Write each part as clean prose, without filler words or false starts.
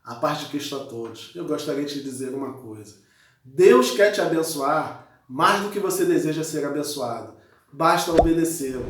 A paz de Cristo a todos. Eu gostaria de te dizer uma coisa. Deus quer te abençoar mais do que você deseja ser abençoado. Basta obedecê-lo.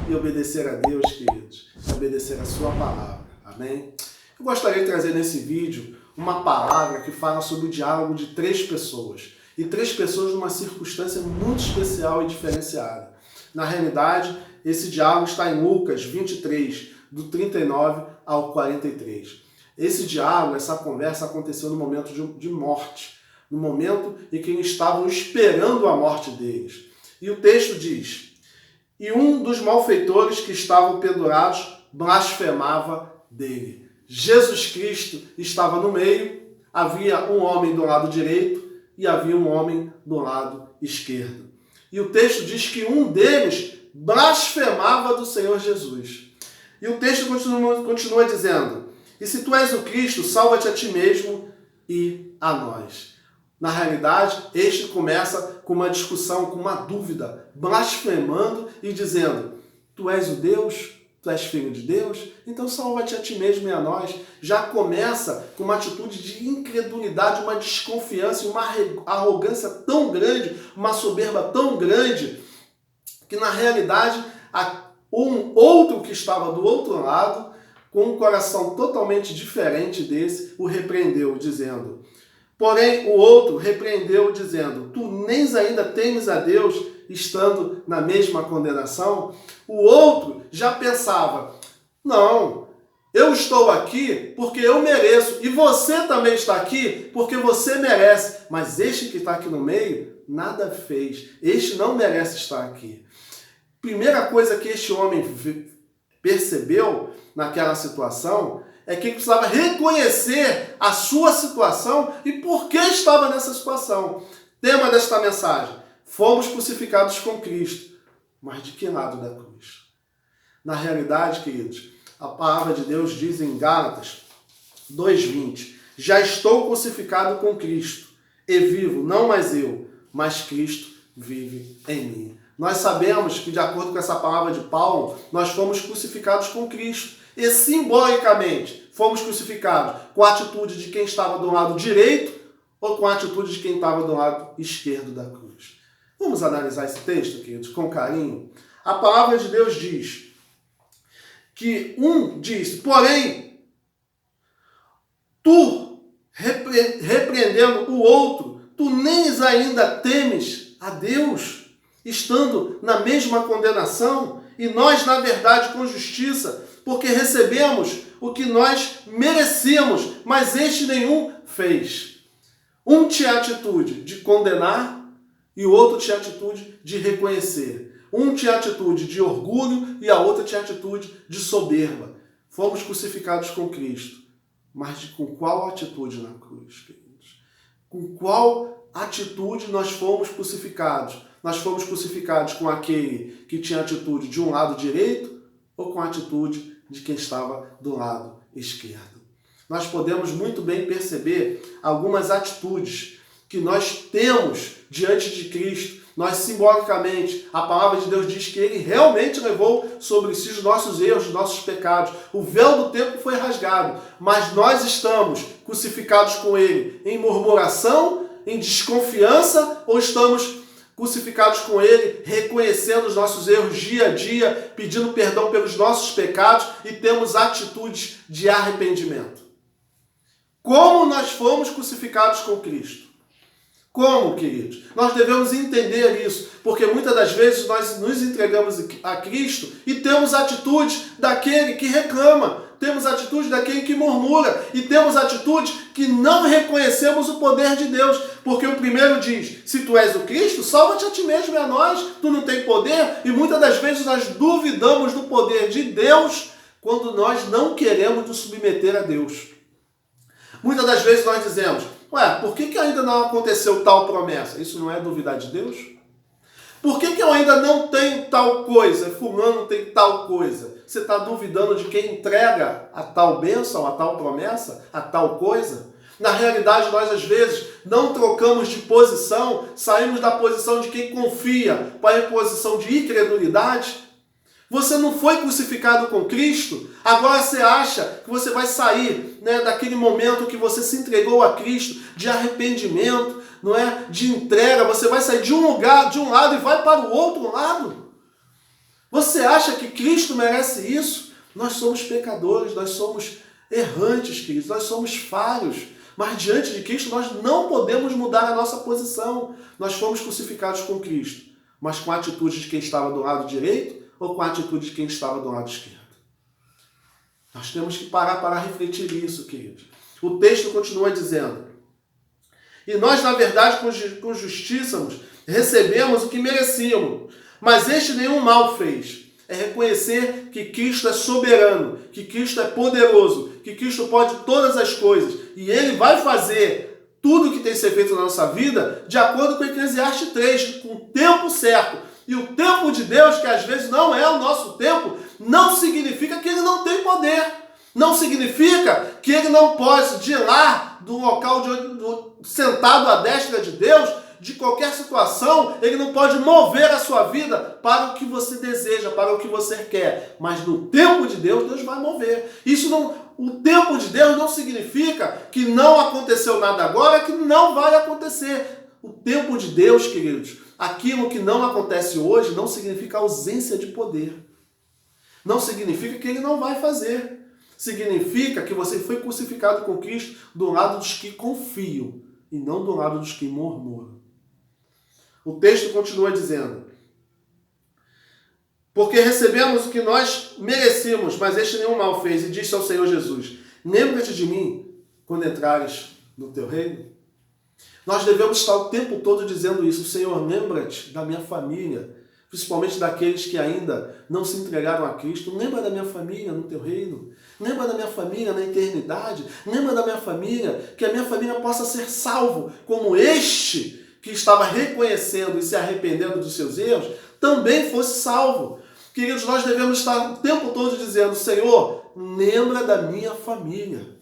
E obedecer a Deus, queridos, é obedecer a sua palavra. Amém? Eu gostaria de trazer nesse vídeo uma palavra que fala sobre o diálogo de 3 pessoas. E 3 pessoas numa circunstância muito especial e diferenciada. Na realidade, esse diálogo está em Lucas 23, do 39 ao 43. Esse diálogo, essa conversa aconteceu no momento de morte, no momento em que eles estavam esperando a morte deles. E o texto diz: e um dos malfeitores que estavam pendurados blasfemava dele. Jesus Cristo estava no meio, havia um homem do lado direito e havia um homem do lado esquerdo. E o texto diz que um deles blasfemava do Senhor Jesus. E o texto continua dizendo: e se tu és o Cristo, salva-te a ti mesmo e a nós. Na realidade, este começa com uma discussão, com uma dúvida, blasfemando e dizendo: tu és o Deus? Tu és filho de Deus? Então salva-te a ti mesmo e a nós. Já começa com uma atitude de incredulidade, uma desconfiança e uma arrogância tão grande, uma soberba tão grande, que na realidade um outro que estava do outro lado, com um coração totalmente diferente desse, o repreendeu, dizendo... Porém, o outro repreendeu, dizendo: tu nem ainda temes a Deus, estando na mesma condenação? O outro já pensava: não, eu estou aqui porque eu mereço, e você também está aqui porque você merece. Mas este que está aqui no meio, nada fez. Este não merece estar aqui. Primeira coisa que este homem percebeu naquela situação é que ele precisava reconhecer a sua situação e por que estava nessa situação. Tema desta mensagem: fomos crucificados com Cristo. Mas de que lado da cruz? Na realidade, queridos, a palavra de Deus diz em Gálatas 2:20: já estou crucificado com Cristo, e vivo, não mais eu, mas Cristo vive em mim. Nós sabemos que, de acordo com essa palavra de Paulo, nós fomos crucificados com Cristo. E simbolicamente fomos crucificados com a atitude de quem estava do lado direito ou com a atitude de quem estava do lado esquerdo da cruz. Vamos analisar esse texto, queridos, com carinho. A palavra de Deus diz que um diz: porém, tu, repreendendo o outro, tu nem ainda temes a Deus, estando na mesma condenação, e nós, na verdade, com justiça, porque recebemos o que nós merecemos, mas este nenhum fez. Um tinha a atitude de condenar e o outro tinha a atitude de reconhecer. Um tinha a atitude de orgulho e a outra tinha a atitude de soberba. Fomos crucificados com Cristo, mas com qual atitude na cruz, queridos? Com qual atitude nós fomos crucificados? Nós fomos crucificados com aquele que tinha a atitude de um lado direito ou com a atitude de quem estava do lado esquerdo? Nós podemos muito bem perceber algumas atitudes que nós temos diante de Cristo. Nós, simbolicamente, a palavra de Deus diz que Ele realmente levou sobre si os nossos erros, os nossos pecados. O véu do tempo foi rasgado, mas nós estamos crucificados com Ele em murmuração, em desconfiança, ou estamos crucificados com Ele, reconhecendo os nossos erros dia a dia, pedindo perdão pelos nossos pecados e temos atitudes de arrependimento? Como nós fomos crucificados com Cristo? Como, queridos? Nós devemos entender isso, porque muitas das vezes nós nos entregamos a Cristo e temos atitudes daquele que reclama, temos atitude daquele que murmura e temos atitude que não reconhecemos o poder de Deus, porque o primeiro diz: se tu és o Cristo, salva-te a ti mesmo e a nós, tu não tens poder. E muitas das vezes nós duvidamos do poder de Deus quando nós não queremos nos submeter a Deus. Muitas das vezes nós dizemos: ué, por que ainda não aconteceu tal promessa? Isso não é duvidar de Deus? Por que eu ainda não tenho tal coisa? Fulano tem tal coisa. Você está duvidando de quem entrega a tal bênção, a tal promessa, a tal coisa? Na realidade, nós às vezes não trocamos de posição, saímos da posição de quem confia para a posição de incredulidade. Você não foi crucificado com Cristo, agora você acha que você vai sair, né, daquele momento que você se entregou a Cristo, de arrependimento, não é? De entrega, você vai sair de um lugar, de um lado e vai para o outro lado. Você acha que Cristo merece isso? Nós somos pecadores, nós somos errantes, queridos, nós somos falhos. Mas diante de Cristo nós não podemos mudar a nossa posição. Nós fomos crucificados com Cristo, mas com a atitude de quem estava do lado direito ou com a atitude de quem estava do lado esquerdo? Nós temos que parar para refletir isso, queridos. O texto continua dizendo: e nós, na verdade, com justiça, recebemos o que merecíamos, mas este nenhum mal fez. É reconhecer que Cristo é soberano, que Cristo é poderoso, que Cristo pode todas as coisas. E Ele vai fazer tudo o que tem que ser feito na nossa vida de acordo com Eclesiastes 3, com o tempo certo. E o tempo de Deus, que às vezes não é o nosso tempo, não significa que Ele não tem poder. Não significa que Ele não pode, de lá, do local sentado à destra de Deus, de qualquer situação, Ele não pode mover a sua vida para o que você deseja, para o que você quer. Mas no tempo de Deus, Deus vai mover. O tempo de Deus não significa que não aconteceu nada agora, que não vai acontecer. O tempo de Deus, queridos, aquilo que não acontece hoje não significa ausência de poder. Não significa que Ele não vai fazer. Significa que você foi crucificado com Cristo do lado dos que confiam e não do lado dos que murmuram. O texto continua dizendo: porque recebemos o que nós merecíamos, mas este nenhum mal fez, e disse ao Senhor Jesus: lembra-te de mim quando entrares no teu reino. Nós devemos estar o tempo todo dizendo isso: Senhor, lembra-te da minha família, principalmente daqueles que ainda não se entregaram a Cristo. Lembra da minha família no teu reino. Lembra da minha família na eternidade. Lembra da minha família, que a minha família possa ser salvo, como este que estava reconhecendo e se arrependendo dos seus erros, também fosse salvo. Queridos, nós devemos estar o tempo todo dizendo: Senhor, lembra da minha família.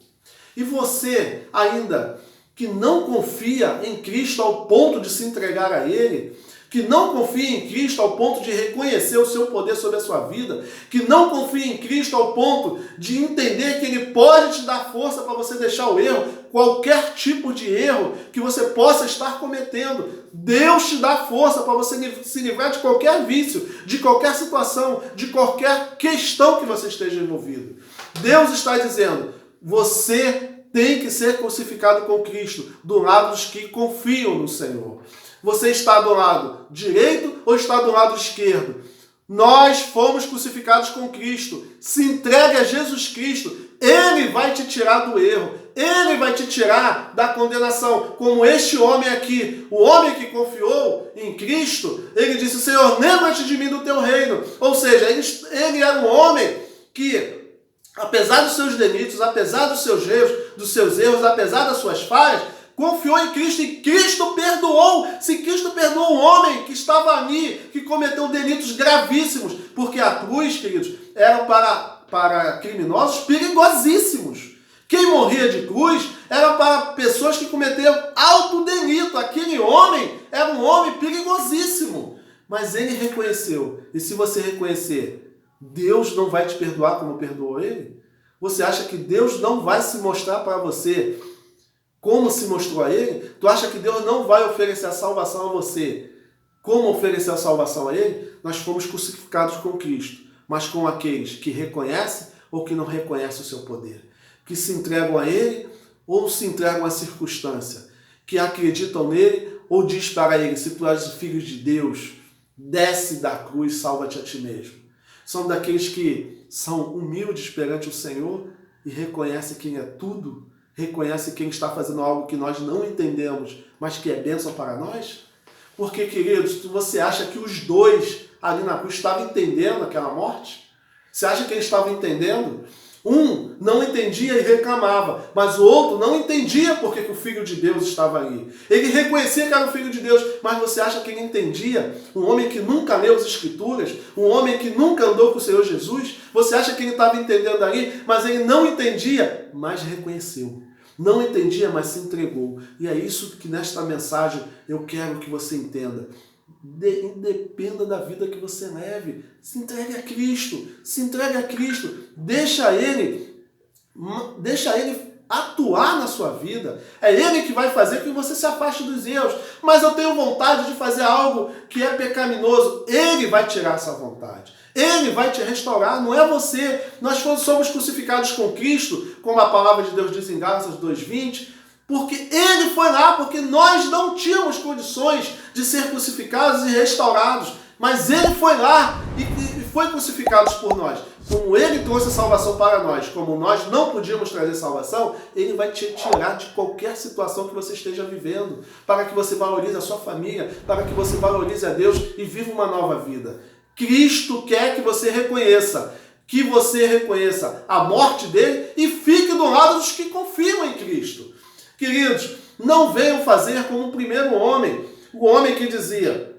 E você ainda que não confia em Cristo ao ponto de se entregar a Ele, que não confia em Cristo ao ponto de reconhecer o seu poder sobre a sua vida, que não confia em Cristo ao ponto de entender que Ele pode te dar força para você deixar o erro, qualquer tipo de erro que você possa estar cometendo. Deus te dá força para você se livrar de qualquer vício, de qualquer situação, de qualquer questão que você esteja envolvido. Deus está dizendo: você tem que ser crucificado com Cristo, do lado dos que confiam no Senhor. Você está do lado direito ou está do lado esquerdo? Nós fomos crucificados com Cristo. Se entregue a Jesus Cristo. Ele vai te tirar do erro. Ele vai te tirar da condenação. Como este homem aqui, o homem que confiou em Cristo, ele disse: Senhor, lembra-te de mim do teu reino. Ou seja, ele era um homem que, apesar dos seus delitos, apesar dos seus erros, apesar das suas falhas, confiou em Cristo e Cristo perdoou. Se Cristo perdoou um homem que estava ali, que cometeu delitos gravíssimos, porque a cruz, queridos, era para criminosos perigosíssimos. Quem morria de cruz era para pessoas que cometeram alto delito. Aquele homem era um homem perigosíssimo. Mas ele reconheceu. E se você reconhecer, Deus não vai te perdoar como perdoou ele? Você acha que Deus não vai se mostrar para você como se mostrou a ele? Tu acha que Deus não vai oferecer a salvação a você como oferecer a salvação a ele? Nós fomos crucificados com Cristo, mas com aqueles que reconhecem ou que não reconhecem o seu poder, que se entregam a ele ou se entregam à circunstância, que acreditam nele ou diz para ele: se tu és o Filho de Deus, desce da cruz, salva-te a ti mesmo. São daqueles que são humildes perante o Senhor e reconhecem quem é tudo, reconhecem quem está fazendo algo que nós não entendemos, mas que é bênção para nós. Porque, queridos, você acha que os dois ali na cruz estavam entendendo aquela morte? Você acha que eles estavam entendendo? Um não entendia e reclamava, mas o outro não entendia porque que o Filho de Deus estava ali. Ele reconhecia que era o Filho de Deus, mas você acha que ele entendia? Um homem que nunca leu as Escrituras, um homem que nunca andou com o Senhor Jesus, você acha que ele estava entendendo ali, mas ele não entendia, mas reconheceu. Não entendia, mas se entregou. E é isso que nesta mensagem eu quero que você entenda. independa da vida que você leve. Se entregue a Cristo. Se entregue a Cristo. Deixa Ele atuar na sua vida. É Ele que vai fazer com que você se afaste dos erros. Mas eu tenho vontade de fazer algo que é pecaminoso. Ele vai tirar essa vontade. Ele vai te restaurar, não é você. Nós somos crucificados com Cristo, como a palavra de Deus diz em Gálatas 2:20, porque Ele foi lá, porque nós não tínhamos condições de ser crucificados e restaurados. Mas Ele foi lá e foi crucificado por nós. Como Ele trouxe a salvação para nós, como nós não podíamos trazer salvação, Ele vai te tirar de qualquer situação que você esteja vivendo, para que você valorize a sua família, para que você valorize a Deus e viva uma nova vida. Cristo quer que você reconheça a morte dele e fique do lado dos que confiam em Cristo. Queridos, não venham fazer como o primeiro homem, o homem que dizia,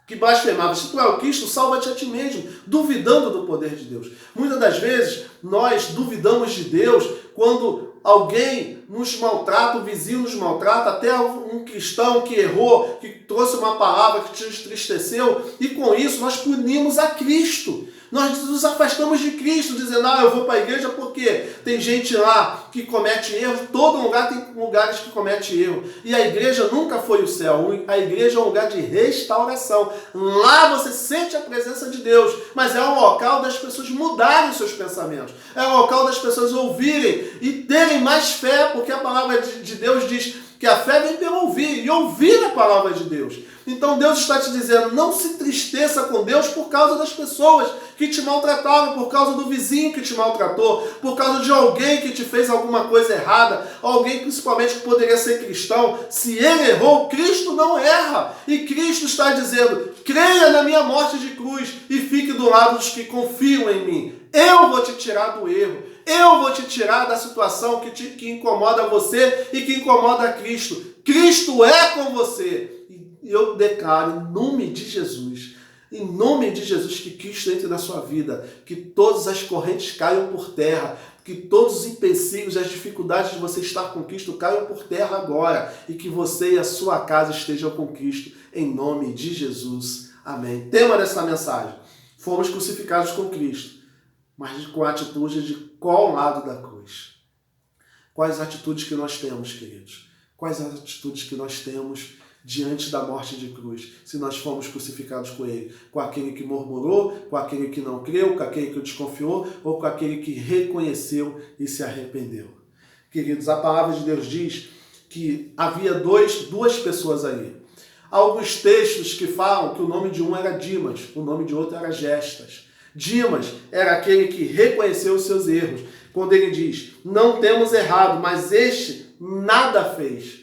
que blasfemava: se tu é o Cristo, salva-te a ti mesmo, duvidando do poder de Deus. Muitas das vezes nós duvidamos de Deus quando alguém nos maltrata, o vizinho nos maltrata, até um cristão que errou, que trouxe uma palavra que te entristeceu, e com isso nós punimos a Cristo. Nós nos afastamos de Cristo, dizendo: eu vou para a igreja porque tem gente lá que comete erros. Todo lugar tem lugares que comete erro. E a igreja nunca foi o céu. A igreja é um lugar de restauração. Lá você sente a presença de Deus, mas é um local das pessoas mudarem seus pensamentos. É um local das pessoas ouvirem e terem mais fé, porque a palavra de Deus diz que a fé vem pelo ouvir, e ouvir a palavra de Deus. Então Deus está te dizendo: não se entristeça com Deus por causa das pessoas que te maltrataram, por causa do vizinho que te maltratou, por causa de alguém que te fez alguma coisa errada, alguém principalmente que poderia ser cristão. Se ele errou, Cristo não erra. E Cristo está dizendo: creia na minha morte de cruz e fique do lado dos que confiam em mim. Eu vou te tirar do erro. Eu vou te tirar da situação que incomoda você e que incomoda a Cristo. Cristo é com você. E eu declaro, em nome de Jesus, que Cristo entre na sua vida, que todas as correntes caiam por terra, que todos os empecilhos, as dificuldades de você estar com Cristo caiam por terra agora, e que você e a sua casa estejam com Cristo, em nome de Jesus. Amém. Tema dessa mensagem: fomos crucificados com Cristo, mas com a atitude de qual lado da cruz? Quais atitudes que nós temos, queridos? Quais atitudes que nós temos diante da morte de cruz? Se nós fomos crucificados com Ele, com aquele que murmurou, com aquele que não creu, com aquele que desconfiou, ou com aquele que reconheceu e se arrependeu? Queridos, a palavra de Deus diz que havia duas pessoas ali. Há alguns textos que falam que o nome de um era Dimas, o nome de outro era Gestas. Dimas era aquele que reconheceu os seus erros, quando ele diz: não temos errado, mas este nada fez.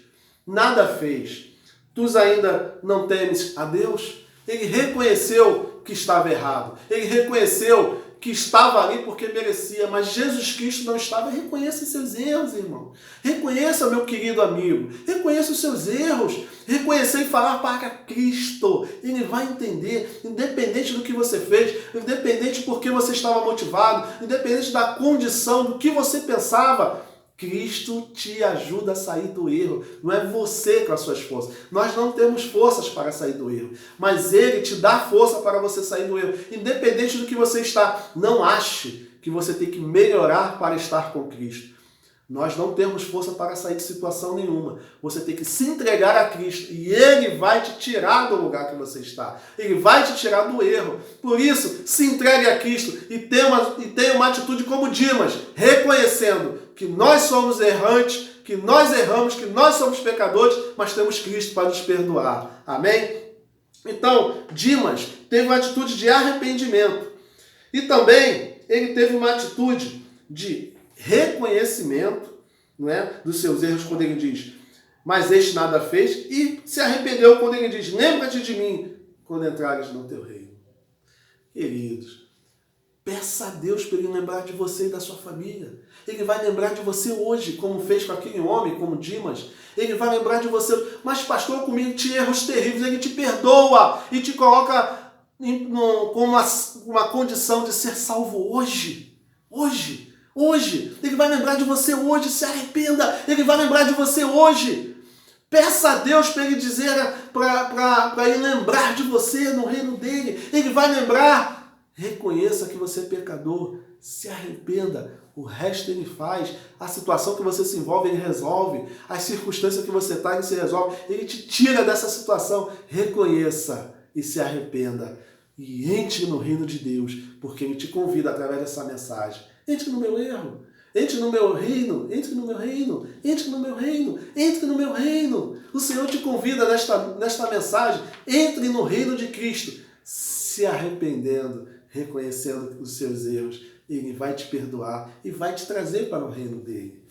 Nada fez. Tu ainda não temes a Deus? Ele reconheceu que estava errado. Ele reconheceu que estava ali porque merecia, mas Jesus Cristo não estava. Reconheça os seus erros, irmão. Reconheça, meu querido amigo. Reconheça os seus erros. Reconhecer e falar para Cristo. Ele vai entender, independente do que você fez, independente porque você estava motivado, independente da condição, do que você pensava. Cristo te ajuda a sair do erro. Não é você com as suas forças. Nós não temos forças para sair do erro. Mas Ele te dá força para você sair do erro. Independente do que você está. Não ache que você tem que melhorar para estar com Cristo. Nós não temos força para sair de situação nenhuma. Você tem que se entregar a Cristo. E Ele vai te tirar do lugar que você está. Ele vai te tirar do erro. Por isso, se entregue a Cristo e tenha uma atitude como Dimas, reconhecendo que nós somos errantes, que nós erramos, que nós somos pecadores, mas temos Cristo para nos perdoar. Amém? Então, Dimas teve uma atitude de arrependimento. E também ele teve uma atitude de reconhecimento, não é, dos seus erros, quando ele diz: mas este nada fez, e se arrependeu quando ele diz: lembra-te de mim quando entrares no teu reino. Queridos, peça a Deus para Ele lembrar de você e da sua família. Ele vai lembrar de você hoje, como fez com aquele homem, como Dimas. Ele vai lembrar de você: mas pastor, eu cometi erros terríveis. Ele te perdoa e te coloca com uma condição de ser salvo hoje. Hoje. Ele vai lembrar de você hoje. Se arrependa. Ele vai lembrar de você hoje. Peça a Deus para Ele dizer, para Ele lembrar de você no reino dEle. Ele vai lembrar. Reconheça que você é pecador. Se arrependa. O resto Ele faz. A situação que você se envolve, Ele resolve. As circunstâncias que você está, Ele se resolve. Ele te tira dessa situação. Reconheça e se arrependa. E entre no reino de Deus, porque Ele te convida através dessa mensagem. Entre no meu erro. Entre no meu reino, entre no meu reino, entre no meu reino, entre no meu reino. O Senhor te convida nesta mensagem, entre no reino de Cristo, se arrependendo, reconhecendo os seus erros. Ele vai te perdoar e vai te trazer para o reino dele.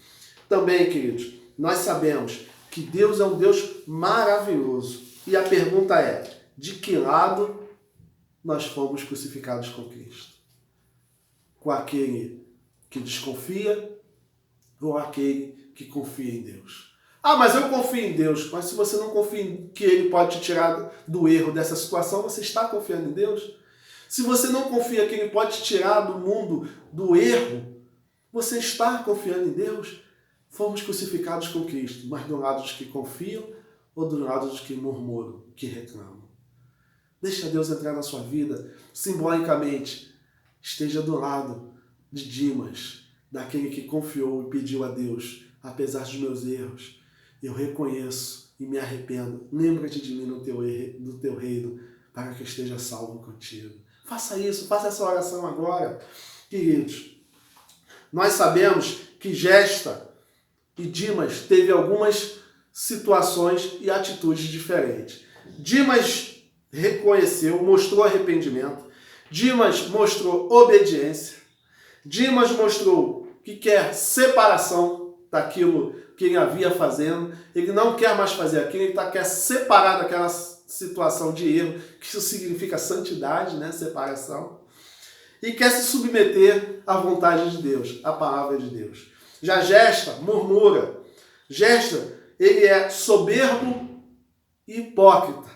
Também, queridos, nós sabemos que Deus é um Deus maravilhoso. E a pergunta é, de que lado nós fomos crucificados com Cristo? Com aquele que desconfia ou aquele que confia em Deus? Ah, mas eu confio em Deus. Mas se você não confia em que Ele pode te tirar do erro dessa situação, você está confiando em Deus? Se você não confia que Ele pode te tirar do mundo do erro, você está confiando em Deus? Fomos crucificados com Cristo, mas do lado dos que confiam ou do lado dos que murmuram, que reclamam? Deixa Deus entrar na sua vida, simbolicamente. Esteja do lado de Dimas, daquele que confiou e pediu a Deus, apesar dos meus erros, eu reconheço e me arrependo. Lembra-te de mim no teu reino, para que eu esteja salvo contigo. Faça isso, faça essa oração agora. Queridos, nós sabemos que Gesta e Dimas teve algumas situações e atitudes diferentes. Dimas reconheceu, mostrou arrependimento. Dimas mostrou obediência. Dimas mostrou que quer separação daquilo que ele havia fazendo. Ele não quer mais fazer aquilo, ele quer separar daquela situação de erro, que isso significa santidade, né? Separação. E quer se submeter à vontade de Deus, à palavra de Deus. Já Gesta murmura. Gesta, ele é soberbo e hipócrita.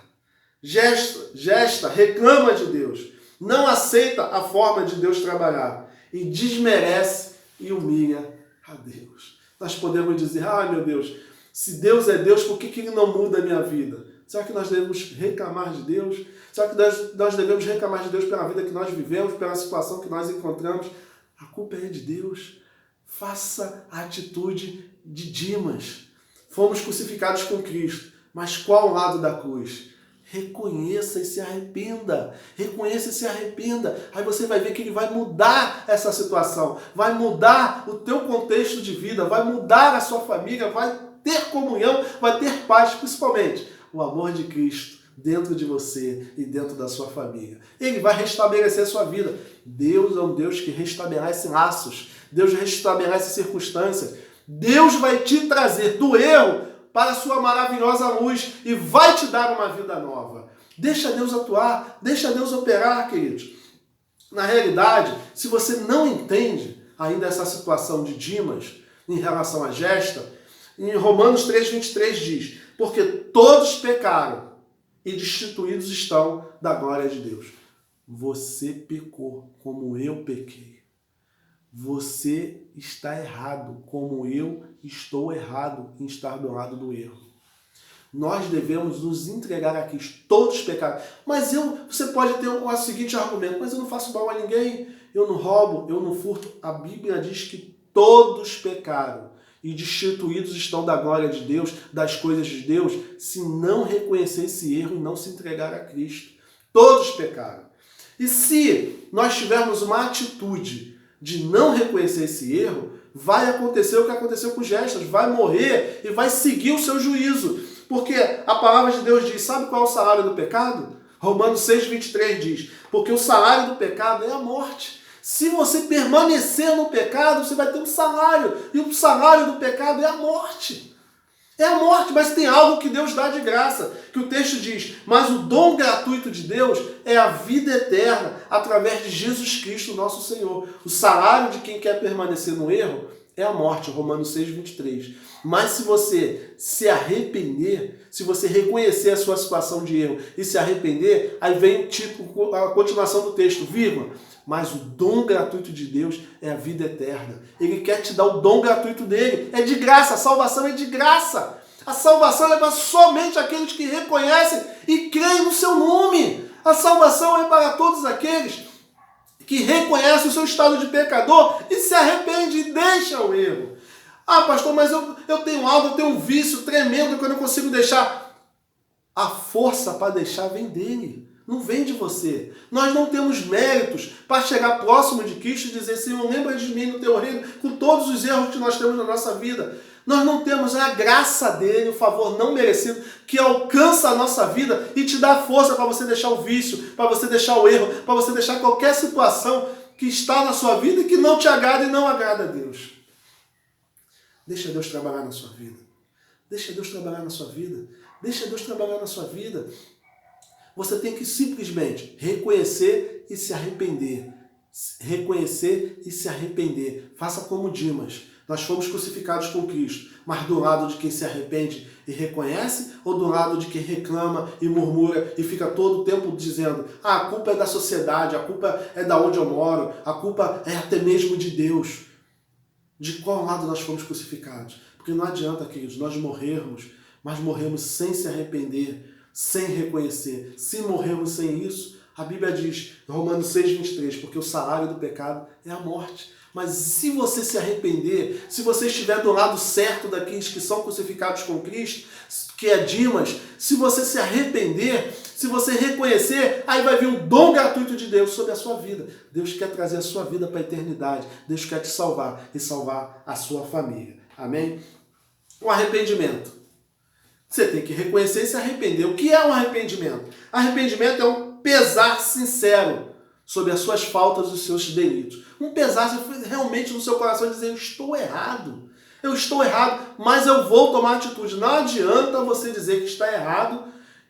Gesta reclama de Deus. Não aceita a forma de Deus trabalhar. E desmerece e humilha a Deus. Nós podemos dizer, meu Deus, se Deus é Deus, por que Ele não muda a minha vida? Será que nós devemos reclamar de Deus? Será que nós devemos reclamar de Deus pela vida que nós vivemos, pela situação que nós encontramos? A culpa é de Deus. Faça a atitude de Dimas. Fomos crucificados com Cristo. Mas qual o lado da cruz? Reconheça e se arrependa. Reconheça e se arrependa. Aí você vai ver que Ele vai mudar essa situação. Vai mudar o teu contexto de vida. Vai mudar a sua família. Vai ter comunhão. Vai ter paz. Principalmente o amor de Cristo dentro de você e dentro da sua família. Ele vai restabelecer a sua vida. Deus é um Deus que restabelece laços. Deus restabelece circunstâncias. Deus vai te trazer do erro para a sua maravilhosa luz e vai te dar uma vida nova. Deixa Deus atuar, deixa Deus operar, queridos. Na realidade, se você não entende ainda essa situação de Dimas em relação a Gesta, em Romanos 3,23 diz, porque todos pecaram e destituídos estão da glória de Deus. Você pecou como eu pequei. Você está errado, como eu estou errado em estar do lado do erro. Nós devemos nos entregar a Cristo. Todos pecaram. Mas você pode ter o seguinte argumento, mas eu não faço mal a ninguém, eu não roubo, eu não furto. A Bíblia diz que todos pecaram e destituídos estão da glória de Deus, das coisas de Deus, se não reconhecer esse erro e não se entregar a Cristo. Todos pecaram. E se nós tivermos uma atitude de não reconhecer esse erro, vai acontecer o que aconteceu com Gestas, vai morrer e vai seguir o seu juízo. Porque a palavra de Deus diz, sabe qual é o salário do pecado? Romanos 6,23 diz, porque o salário do pecado é a morte. Se você permanecer no pecado, você vai ter um salário. E o salário do pecado é a morte. É a morte, mas tem algo que Deus dá de graça, que o texto diz, mas o dom gratuito de Deus é a vida eterna, através de Jesus Cristo, nosso Senhor. O salário de quem quer permanecer no erro é a morte, Romanos 6,23. Mas se você se arrepender, se você reconhecer a sua situação de erro e se arrepender, aí vem a continuação do texto, vírgula. Mas o dom gratuito de Deus é a vida eterna. Ele quer te dar o dom gratuito dele. É de graça, a salvação é de graça. A salvação é para somente aqueles que reconhecem e creem no seu nome. A salvação é para todos aqueles que reconhecem o seu estado de pecador e se arrependem e deixam o erro. Ah, pastor, mas eu tenho algo, eu tenho um vício tremendo que eu não consigo deixar. A força para deixar vem dele, não vem de você. Nós não temos méritos para chegar próximo de Cristo e dizer, Senhor, lembra de mim no teu reino, com todos os erros que nós temos na nossa vida. Nós não temos a graça dele, o favor não merecido, que alcança a nossa vida e te dá força para você deixar o vício, para você deixar o erro, para você deixar qualquer situação que está na sua vida e que não te agrada e não agrada a Deus. Deixa Deus trabalhar na sua vida. Deixa Deus trabalhar na sua vida. Deixa Deus trabalhar na sua vida. Você tem que simplesmente reconhecer e se arrepender. Reconhecer e se arrepender. Faça como Dimas. Nós fomos crucificados com Cristo, mas do lado de quem se arrepende e reconhece, ou do lado de quem reclama e murmura e fica todo o tempo dizendo, a culpa é da sociedade, a culpa é da onde eu moro, a culpa é até mesmo de Deus. De qual lado nós fomos crucificados? Porque não adianta, queridos, nós morrermos, mas morremos sem se arrepender, sem reconhecer. Se morrermos sem isso, a Bíblia diz, Romanos 6,23, porque o salário do pecado é a morte. Mas se você se arrepender, se você estiver do lado certo daqueles que são crucificados com Cristo, que é Dimas, se você se arrepender, se você reconhecer, aí vai vir um dom gratuito de Deus sobre a sua vida. Deus quer trazer a sua vida para a eternidade. Deus quer te salvar e salvar a sua família. Amém? O arrependimento. Você tem que reconhecer e se arrepender. O que é um arrependimento? Arrependimento é um pesar sincero sobre as suas faltas e os seus delitos. Um pesar realmente no seu coração dizer, eu estou errado, mas eu vou tomar atitude. Não adianta você dizer que está errado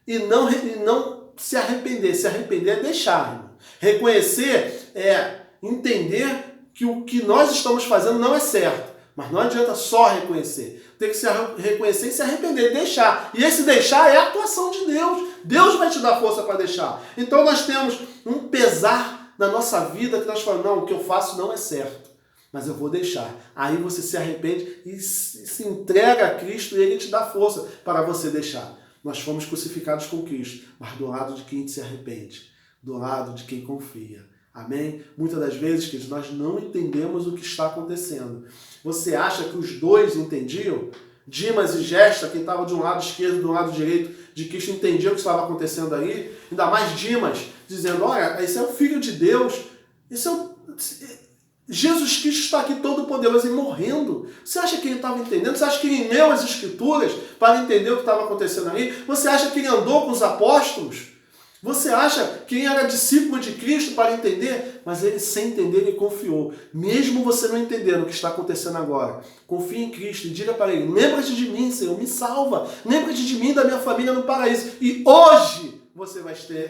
e não se arrepender. Se arrepender é deixar, irmão. Reconhecer é entender que o que nós estamos fazendo não é certo. Mas não adianta só reconhecer. Tem que se reconhecer e se arrepender, deixar. E esse deixar é a atuação de Deus. Deus vai te dar força para deixar. Então nós temos um pesar na nossa vida que nós falamos, não, o que eu faço não é certo, mas eu vou deixar. Aí você se arrepende e se entrega a Cristo e Ele te dá força para você deixar. Nós fomos crucificados com Cristo, mas do lado de quem se arrepende, do lado de quem confia. Amém? Muitas das vezes, queridos, nós não entendemos o que está acontecendo. Você acha que os dois entendiam? Dimas e Gesta, quem estava de um lado esquerdo e do lado direito de Cristo, entendia o que estava acontecendo aí? Ainda mais Dimas, dizendo, olha, esse é o Filho de Deus, Jesus Cristo está aqui todo poderoso e morrendo. Você acha que ele estava entendendo? Você acha que ele leu as Escrituras para entender o que estava acontecendo aí? Você acha que ele andou com os apóstolos? Você acha que ele era discípulo de Cristo para entender? Mas ele, sem entender, ele confiou. Mesmo você não entendendo o que está acontecendo agora, confie em Cristo e diga para ele, lembra-te de mim, Senhor, me salva. Lembra-te de mim e da minha família no paraíso. E hoje você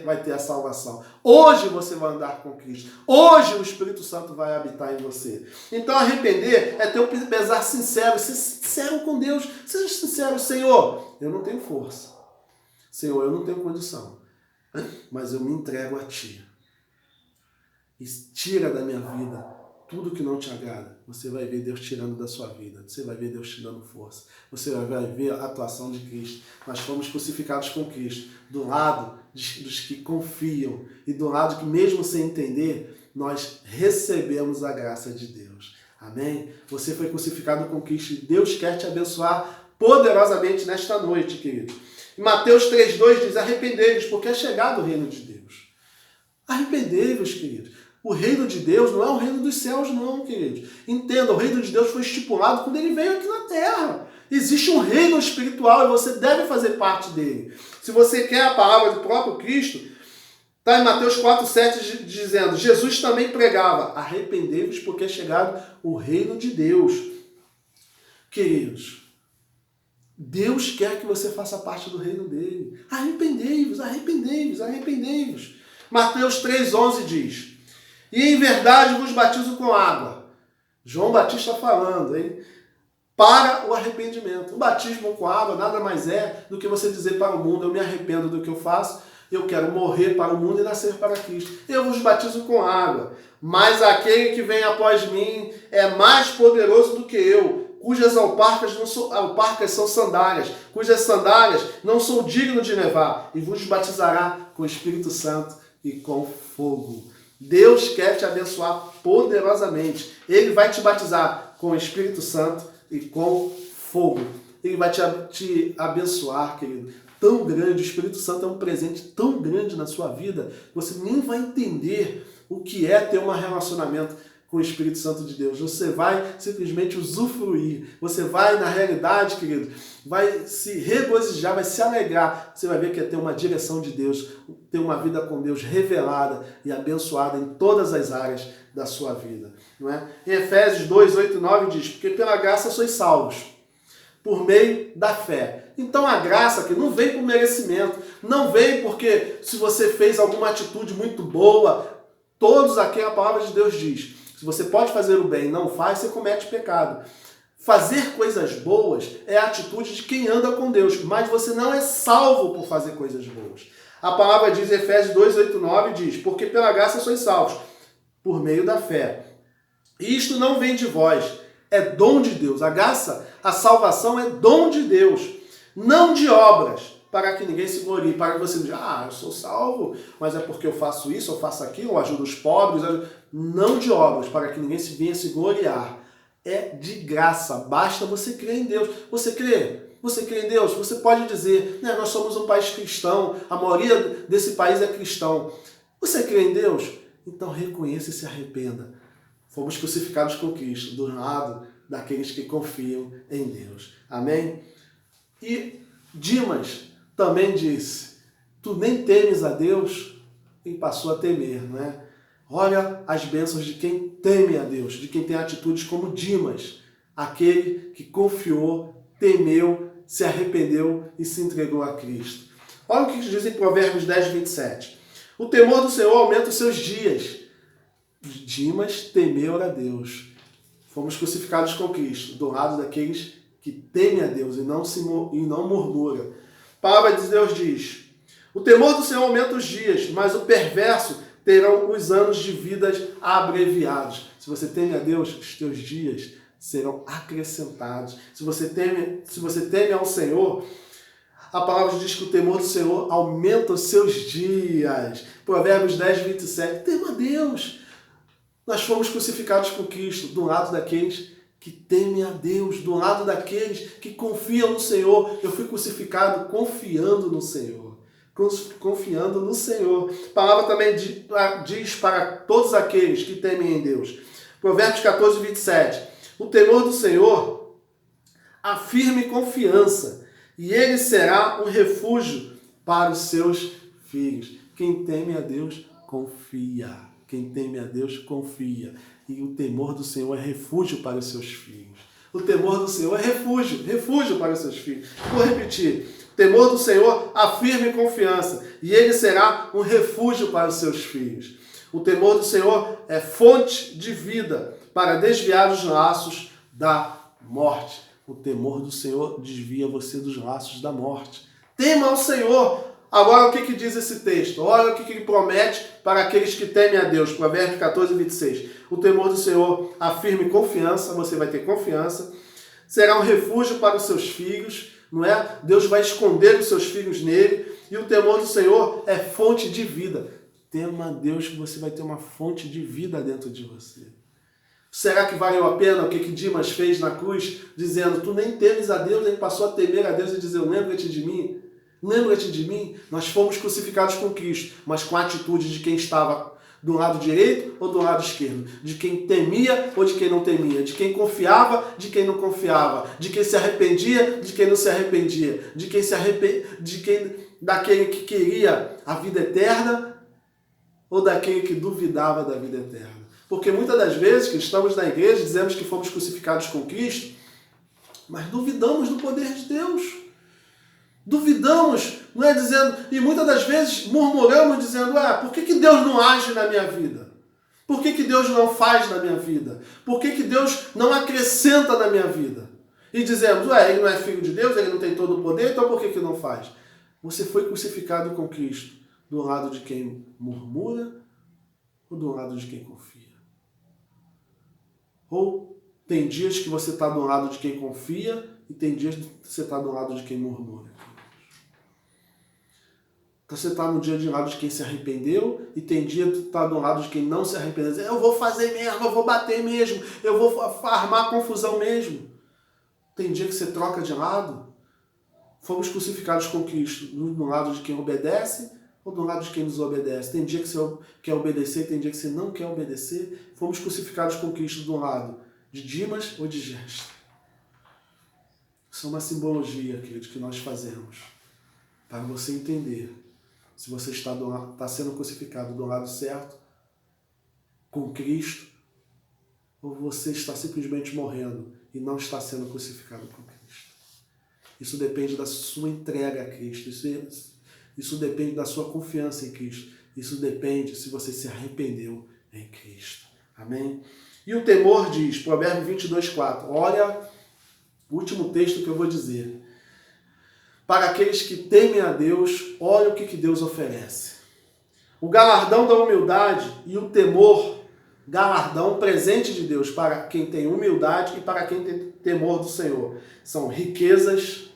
vai ter a salvação. Hoje você vai andar com Cristo. Hoje o Espírito Santo vai habitar em você. Então arrepender é ter um pesar sincero. Ser sincero com Deus. Seja sincero, Senhor, eu não tenho força. Senhor, eu não tenho condição. Mas eu me entrego a Ti. E tira da minha vida tudo que não te agrada. Você vai ver Deus tirando da sua vida. Você vai ver Deus te dando força. Você vai ver a atuação de Cristo. Nós fomos crucificados com Cristo. Do lado dos que confiam. E do lado que, mesmo sem entender, nós recebemos a graça de Deus. Amém? Você foi crucificado com Cristo. E Deus quer te abençoar poderosamente nesta noite, querido. Em Mateus 3,2 diz, arrependei-vos, porque é chegado o reino de Deus. Arrependei-vos, queridos. O reino de Deus não é o reino dos céus, não, queridos. Entenda, o reino de Deus foi estipulado quando ele veio aqui na terra. Existe um reino espiritual e você deve fazer parte dele. Se você quer a palavra do próprio Cristo, está em Mateus 4,7 dizendo, Jesus também pregava, arrependei-vos, porque é chegado o reino de Deus. Queridos, Deus quer que você faça parte do reino dele. Arrependei-vos, arrependei-vos, arrependei-vos. Mateus 3,11 diz, e em verdade vos batizo com água. João Batista falando, hein? Para o arrependimento. O batismo com água nada mais é do que você dizer para o mundo, eu me arrependo do que eu faço, eu quero morrer para o mundo e nascer para Cristo. Eu vos batizo com água, mas aquele que vem após mim é mais poderoso do que eu, cujas alparcas são sandálias, cujas sandálias não sou digno de levar, e vos batizará com o Espírito Santo e com fogo. Deus quer te abençoar poderosamente. Ele vai te batizar com o Espírito Santo e com fogo. Ele vai te abençoar, querido. Tão grande, o Espírito Santo é um presente tão grande na sua vida, você nem vai entender o que é ter um relacionamento com o Espírito Santo de Deus. Você vai simplesmente usufruir. Você vai, na realidade, querido, vai se regozijar, vai se alegrar. Você vai ver que é ter uma direção de Deus, ter uma vida com Deus revelada e abençoada em todas as áreas da sua vida. Não é? Em Efésios 2, 8 e 9 diz, porque pela graça sois salvos, por meio da fé. Então a graça que não vem por merecimento, não vem porque se você fez alguma atitude muito boa, todos aqui a palavra de Deus diz, se você pode fazer o bem e não faz, você comete pecado. Fazer coisas boas é a atitude de quem anda com Deus, mas você não é salvo por fazer coisas boas. A palavra diz, Efésios 2, 8 e 9, diz, porque pela graça sois salvos, por meio da fé. Isto não vem de vós, é dom de Deus. A graça, a salvação é dom de Deus, não de obras, para que ninguém se glorie, para que você diga, eu sou salvo, mas é porque eu faço isso, eu faço aquilo, eu ajudo os pobres, não de obras, para que ninguém venha se gloriar. É de graça, basta você crer em Deus. Você crê? Você crê em Deus? Você pode dizer, nós somos um país cristão, a maioria desse país é cristão. Você crê em Deus? Então reconheça e se arrependa. Fomos crucificados com Cristo, do lado daqueles que confiam em Deus. Amém? E Dimas também disse, tu nem temes a Deus, e passou a temer, não é? Olha as bênçãos de quem teme a Deus, de quem tem atitudes como Dimas, aquele que confiou, temeu, se arrependeu e se entregou a Cristo. Olha o que diz em Provérbios 10, 27. O temor do Senhor aumenta os seus dias. Dimas temeu a Deus. Fomos crucificados com Cristo, do lado daqueles que temem a Deus e não murmura. A palavra de Deus diz, o temor do Senhor aumenta os dias, mas o perverso terão os anos de vidas abreviados. Se você teme a Deus, os teus dias serão acrescentados. Se você teme ao Senhor, a palavra diz que o temor do Senhor aumenta os seus dias. Provérbios 10, 27. Tema a Deus. Nós fomos crucificados com Cristo, do lado daqueles que temem a Deus, do lado daqueles que confiam no Senhor. Eu fui crucificado confiando no Senhor. Confiando no Senhor. A palavra também diz para todos aqueles que temem em Deus. Provérbios 14, 27. O temor do Senhor afirme confiança, e ele será um refúgio para os seus filhos. Quem teme a Deus, confia. Quem teme a Deus, confia. E o temor do Senhor é refúgio para os seus filhos. O temor do Senhor é refúgio para os seus filhos. Vou repetir. O temor do Senhor afirme confiança, e ele será um refúgio para os seus filhos. O temor do Senhor é fonte de vida para desviar os laços da morte. O temor do Senhor desvia você dos laços da morte. Tema ao Senhor. Agora o que diz esse texto? Olha o que ele promete para aqueles que temem a Deus. Provérbios 14, 26. O temor do Senhor afirme confiança, você vai ter confiança. Será um refúgio para os seus filhos, não é? Deus vai esconder os seus filhos nele. E o temor do Senhor é fonte de vida. Tema a Deus que você vai ter uma fonte de vida dentro de você. Será que valeu a pena o que Dimas fez na cruz, dizendo, tu nem temes a Deus, nem passou a temer a Deus e dizer, lembra-te de mim? Lembra-te de mim? Nós fomos crucificados com Cristo, mas com a atitude de quem estava do lado direito ou do lado esquerdo, de quem temia ou de quem não temia, de quem confiava, de quem não confiava, de quem se arrependia, de quem não se arrependia, daquele que queria a vida eterna ou daquele que duvidava da vida eterna. Porque muitas das vezes que estamos na igreja, dizemos que fomos crucificados com Cristo, mas duvidamos do poder de Deus. Duvidamos, não é dizendo, e muitas das vezes murmuramos dizendo, por que Deus não age na minha vida? Por que Deus não faz na minha vida? Por que Deus não acrescenta na minha vida? E dizemos, ele não é filho de Deus, ele não tem todo o poder, então por que não faz? Você foi crucificado com Cristo, do lado de quem murmura ou do lado de quem confia? Ou Tem dias que você está do lado de quem confia e tem dias que você está do lado de quem murmura. Você está no dia de lado de quem se arrependeu e tem dia que está do lado de quem não se arrependeu. Eu vou fazer mesmo, eu vou bater mesmo, eu vou armar confusão mesmo. Tem dia que você troca de lado. Fomos crucificados com Cristo do lado de quem obedece ou do lado de quem desobedece. Tem dia que você quer obedecer, tem dia que você não quer obedecer. Fomos crucificados com Cristo do lado de Dimas ou de Gesto. Isso é uma simbologia, querido, que nós fazemos para você entender se você está sendo crucificado do lado certo, com Cristo, ou você está simplesmente morrendo e não está sendo crucificado com Cristo. Isso depende da sua entrega a Cristo. Isso depende da sua confiança em Cristo. Isso depende se você se arrependeu em Cristo. Amém? E o temor diz, Provérbios 22:4. Olha o último texto que eu vou dizer. Para aqueles que temem a Deus, olha o que Deus oferece. O galardão da humildade e o temor, galardão, presente de Deus para quem tem humildade e para quem tem temor do Senhor. São riquezas,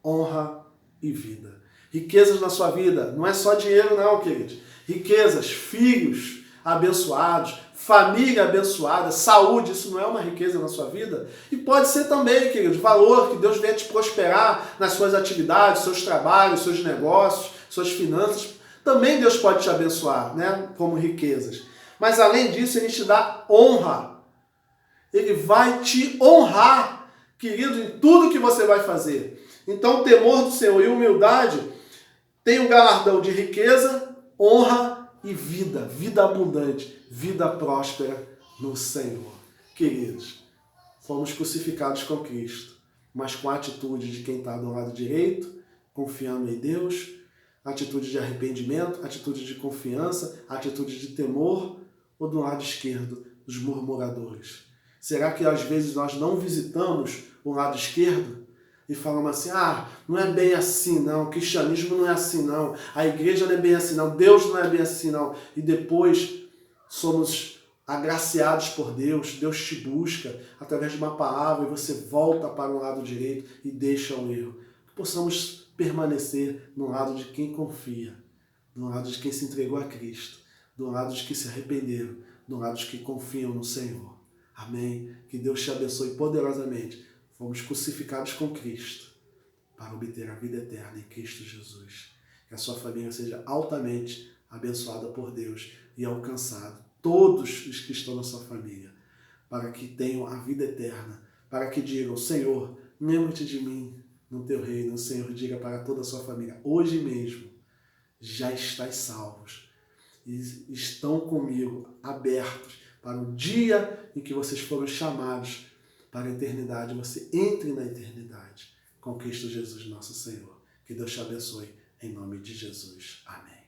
honra e vida. Riquezas na sua vida, não é só dinheiro não, queridos. Riquezas, filhos abençoados, família abençoada, saúde, isso não é uma riqueza na sua vida? E pode ser também, queridos, valor, que Deus venha te prosperar nas suas atividades, seus trabalhos, seus negócios, suas finanças. Também Deus pode te abençoar, né? Como riquezas. Mas além disso, Ele te dá honra. Ele vai te honrar, querido, em tudo que você vai fazer. Então, o temor do Senhor e humildade tem um galardão de riqueza, honra e vida. Vida abundante, vida próspera no Senhor. Queridos, fomos crucificados com Cristo, mas com a atitude de quem está do lado direito, confiando em Deus, atitude de arrependimento, atitude de confiança, atitude de temor, ou do lado esquerdo, dos murmuradores. Será que às vezes nós não visitamos o lado esquerdo e falamos assim, não é bem assim não, o cristianismo não é assim não, a igreja não é bem assim não, Deus não é bem assim não, e depois somos agraciados por Deus, Deus te busca através de uma palavra e você volta para o lado direito e deixa o erro. Que possamos permanecer no lado de quem confia, do lado de quem se entregou a Cristo, do lado de que se arrependeram, do lado de que confiam no Senhor. Amém? Que Deus te abençoe poderosamente. Fomos crucificados com Cristo para obter a vida eterna em Cristo Jesus. Que a sua família seja altamente abençoada por Deus e alcançado todos os que estão na sua família, para que tenham a vida eterna, para que digam, Senhor, lembra-te de mim no teu reino. O Senhor diga para toda a sua família, hoje mesmo já estáis salvos e estão comigo abertos para o dia em que vocês foram chamados para a eternidade. Você entre na eternidade com Cristo Jesus, nosso Senhor. Que Deus te abençoe em nome de Jesus. Amém.